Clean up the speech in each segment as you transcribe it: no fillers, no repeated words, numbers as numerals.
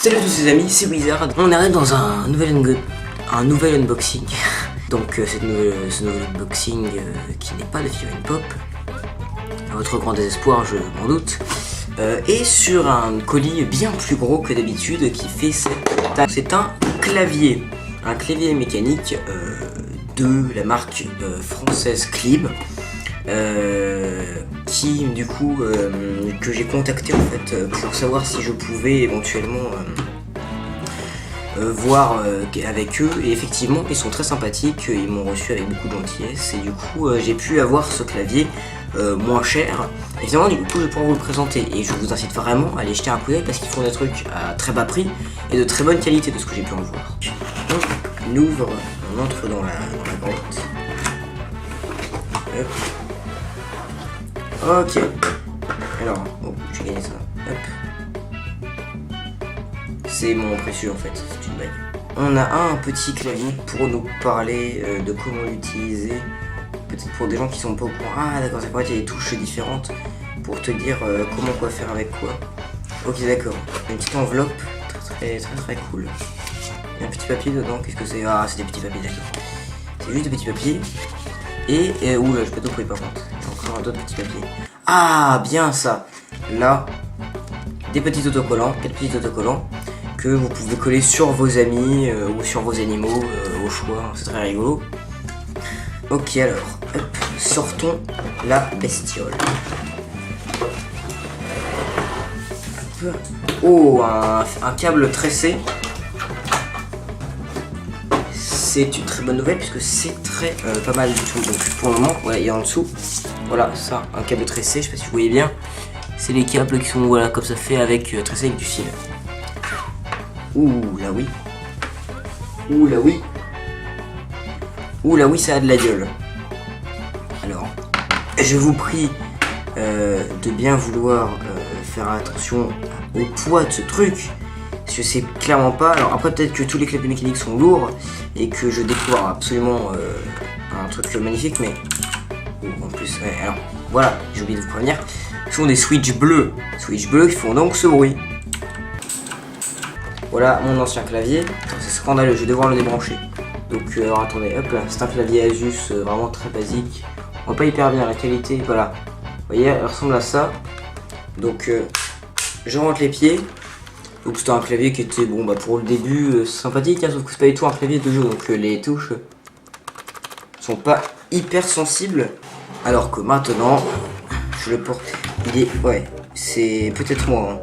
Salut à tous les amis, c'est Wizard. On arrive dans un nouvel unboxing. Donc ce nouvel unboxing qui n'est pas de figurine pop, à votre grand désespoir je m'en doute, et sur un colis bien plus gros que d'habitude qui fait cette taille. C'est un clavier mécanique de la marque française Klib. Qui du coup que j'ai contacté en fait pour savoir si je pouvais éventuellement voir avec eux, et effectivement ils sont très sympathiques, ils m'ont reçu avec beaucoup de gentillesse et du coup j'ai pu avoir ce clavier moins cher. Évidemment du coup je vais pouvoir vous le présenter et je vous incite vraiment à aller jeter un coup d'œil parce qu'ils font des trucs à très bas prix et de très bonne qualité de ce que j'ai pu en voir. Donc on ouvre, on entre dans la boîte. Hop. Ok, alors, oh, j'ai gagné ça, hop. C'est mon précieux en fait, c'est une bague. On a un petit clavier pour nous parler de comment l'utiliser. Peut-être pour des gens qui sont pas au courant. Ah d'accord, c'est vrai, il y a des touches différentes pour te dire comment quoi faire avec quoi. Ok d'accord, une petite enveloppe, très cool. Il y a un petit papier dedans, qu'est-ce que c'est? Ah c'est des petits papiers, d'accord. C'est juste des petits papiers. Et oula, je peux pas tout couper par contre. Il y a encore d'autres petits papiers. Ah, bien ça. Là, des petits autocollants, 4 petits autocollants que vous pouvez coller sur vos amis ou sur vos animaux au choix. C'est très rigolo. Ok, alors, hop, sortons la bestiole. Hop. Oh, un câble tressé. C'est une très bonne nouvelle puisque c'est très pas mal du tout. Donc pour le moment, voilà, il est en dessous. Voilà, ça, un câble tressé, je sais pas si vous voyez bien. C'est les câbles qui sont voilà comme ça fait avec tressé avec du fil. Ouh là oui. Ouh là oui. Ouh là oui, ça a de la gueule. Alors, je vous prie de bien vouloir faire attention au poids de ce truc. Parce que c'est clairement pas. Alors après peut-être que tous les claviers mécaniques sont lourds et que je découvre absolument un truc magnifique, mais en plus ouais, alors voilà, j'ai oublié de vous prévenir, ce sont des switch bleus qui font donc ce bruit. Voilà mon ancien clavier, c'est scandaleux, je vais devoir le débrancher. Donc alors attendez, hop là, c'est un clavier Asus vraiment très basique, on voit pas hyper bien la qualité, voilà, vous voyez, elle ressemble à ça. Donc je rentre les pieds. Donc c'était un clavier qui était bon bah pour le début sympathique, hein, sauf que c'est pas du tout un clavier de jeu, donc les touches sont pas hyper sensibles. Alors que maintenant, je le porte, il est, ouais, c'est peut-être moi,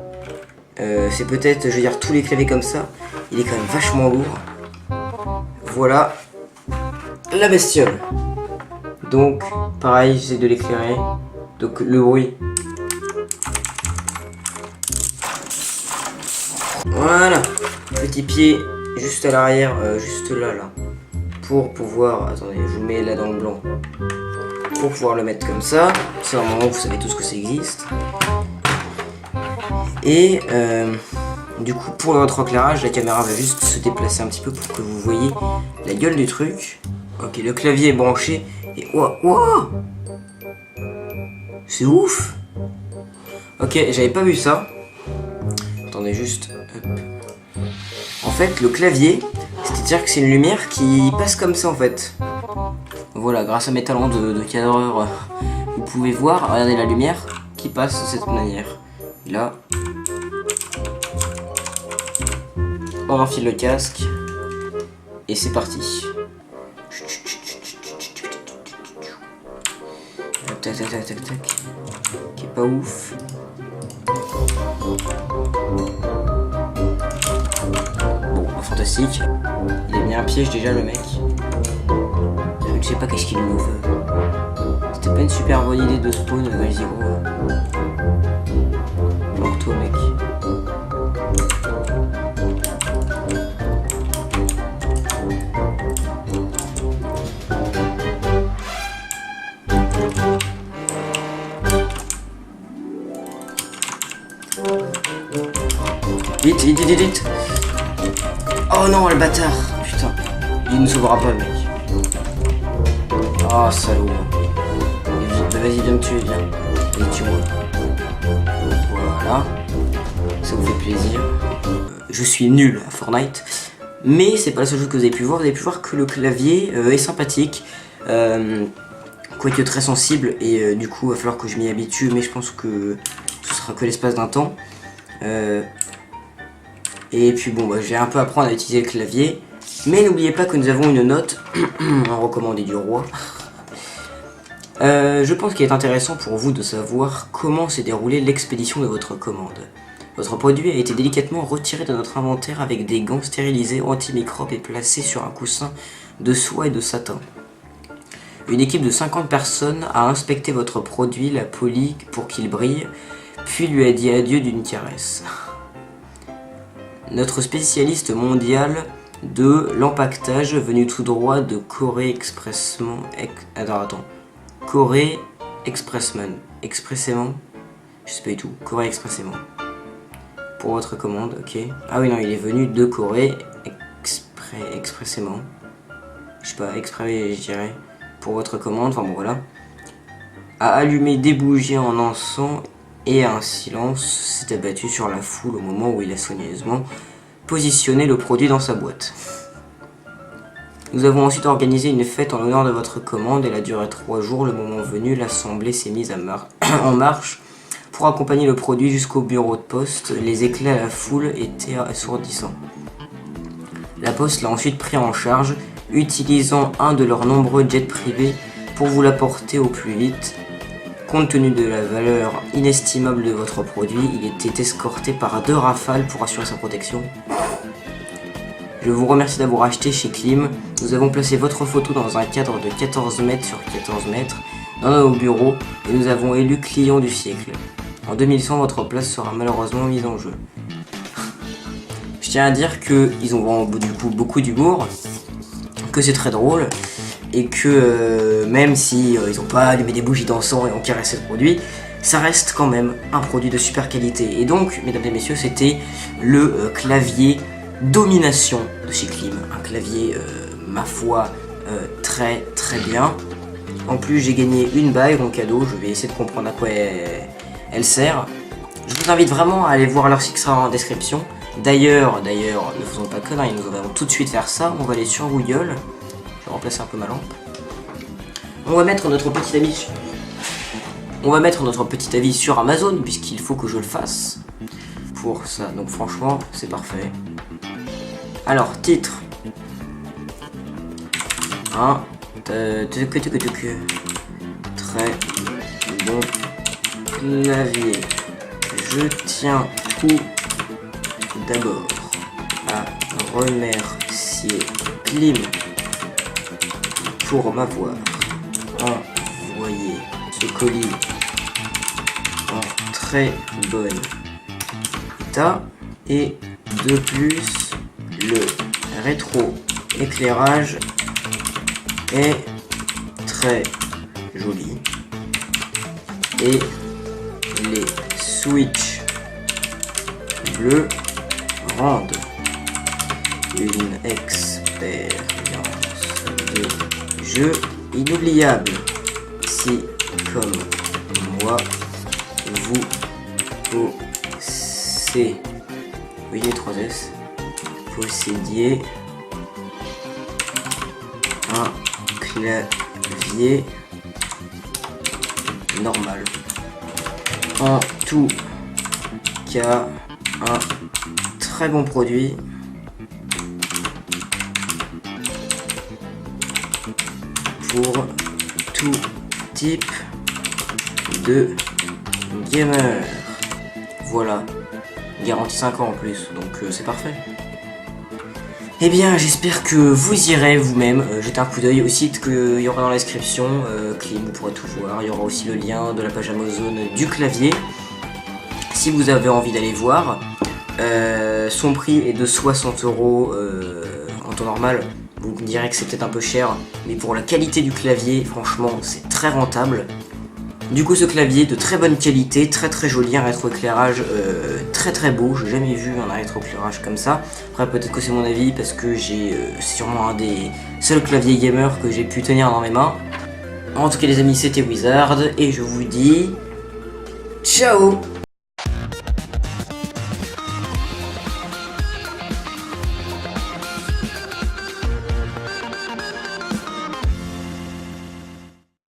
hein. C'est peut-être, je veux dire, tous les claviers comme ça, il est quand même vachement lourd. Voilà la bestiole. Donc pareil, j'essaie de l'éclairer, donc le bruit. Voilà, petit pied juste à l'arrière, juste là, pour pouvoir, attendez, je vous mets là dans le blanc, pour pouvoir le mettre comme ça. C'est un moment où vous savez tous que ça existe. Et du coup, pour notre éclairage, la caméra va juste se déplacer un petit peu pour que vous voyez la gueule du truc. Ok, le clavier est branché et wow, c'est ouf. Ok, j'avais pas vu ça. Attendez juste, hop. En fait le clavier, c'est-à-dire que c'est une lumière qui passe comme ça en fait. Voilà, grâce à mes talents de cadreur, vous pouvez voir, regardez la lumière qui passe de cette manière. Et là, on enfile le casque et c'est parti. Tac tac tac tac tac, qui est pas ouf. Bon, fantastique. Il a mis un piège déjà le mec. Je ne sais pas qu'est-ce qu'il nous veut. C'était pas une super bonne idée de spawn, vas-y gros. Mors-toi mec. Vite. Oh non, le bâtard. Putain, il ne sauvera pas, le mec. Oh, salaud. Vas-y, viens me tuer, viens. Allez, tue-moi. Voilà. Ça vous fait plaisir. je suis nul à Fortnite. Mais c'est pas la seule chose que vous avez pu voir. Vous avez pu voir que le clavier est sympathique. Quoique très sensible. Et du coup, il va falloir que je m'y habitue. Mais je pense que ce sera que l'espace d'un temps. Et puis bon, je vais un peu apprendre à utiliser le clavier. Mais n'oubliez pas que nous avons une note en recommandé du roi. Je pense qu'il est intéressant pour vous de savoir comment s'est déroulée l'expédition de votre commande. Votre produit a été délicatement retiré de notre inventaire avec des gants stérilisés antimicrobes et placé sur un coussin de soie et de satin. Une équipe de 50 personnes a inspecté votre produit, l'a poli pour qu'il brille, puis lui a dit adieu d'une caresse. Notre spécialiste mondial de l'empaquetage venu tout droit de Corée expressément... Corée expressément... Je sais pas du tout. Corée expressément. Pour votre commande, ok. Ah oui, non, il est venu de Corée expressément. Je sais pas, exprès, je dirais. Pour votre commande, enfin bon, voilà. A allumé des bougies en encens et un silence s'est abattu sur la foule au moment où il a soigneusement positionné le produit dans sa boîte. Nous avons ensuite organisé une fête en l'honneur de votre commande. Elle a duré 3 jours. Le moment venu, l'assemblée s'est mise en marche pour accompagner le produit jusqu'au bureau de poste. Les éclats à la foule étaient assourdissants. La poste l'a ensuite pris en charge, utilisant un de leurs nombreux jets privés pour vous l'apporter au plus vite. Compte tenu de la valeur inestimable de votre produit, il était escorté par 2 rafales pour assurer sa protection. Je vous remercie d'avoir acheté chez Klim. Nous avons placé votre photo dans un cadre de 14 mètres sur 14 mètres dans nos bureaux et nous avons élu client du siècle. En 2100, votre place sera malheureusement mise en jeu. Je tiens à dire qu'ils ont du coup beaucoup d'humour, que c'est très drôle et que même si ils n'ont pas allumé des bougies d'encens et ont caressé le produit, ça reste quand même un produit de super qualité. Et donc, mesdames et messieurs, c'était le clavier Domination de chez Klim, un clavier ma foi très bien. En plus j'ai gagné une bague en cadeau, je vais essayer de comprendre à quoi elle sert. Je vous invite vraiment à aller voir leur site, sera en description. D'ailleurs, ne faisons pas conneries, nous allons tout de suite faire ça. On va aller sur Google, je vais remplacer un peu ma lampe. On va mettre notre petit avis sur Amazon puisqu'il faut que je le fasse pour ça. Donc franchement c'est parfait. Alors, titre. Très bon clavier. Je tiens tout d'abord à remercier Klim pour m'avoir envoyé ce colis en très bon état et de plus le rétro-éclairage est très joli et les switches bleus rendent une expérience de jeu inoubliable. Si, comme moi, vous possédiez un clavier normal. En tout cas, un très bon produit. Pour tout type de gamer. Voilà. Garantie 5 ans en plus, donc c'est parfait. Eh bien, j'espère que vous irez vous-même jeter un coup d'œil au site qu'il y aura dans la description. Klim, vous pourrez tout voir. Il y aura aussi le lien de la page Amazon du clavier. Si vous avez envie d'aller voir, son prix est de 60 € en temps normal. Vous me direz que c'est peut-être un peu cher, mais pour la qualité du clavier, franchement, c'est très rentable. Du coup, ce clavier de très bonne qualité, très joli, un rétroéclairage très beau. J'ai jamais vu un rétroéclairage comme ça. Après, peut-être que c'est mon avis parce que c'est sûrement un des seuls claviers gamer que j'ai pu tenir dans mes mains. En tout cas, les amis, c'était Wizard et je vous dis ciao.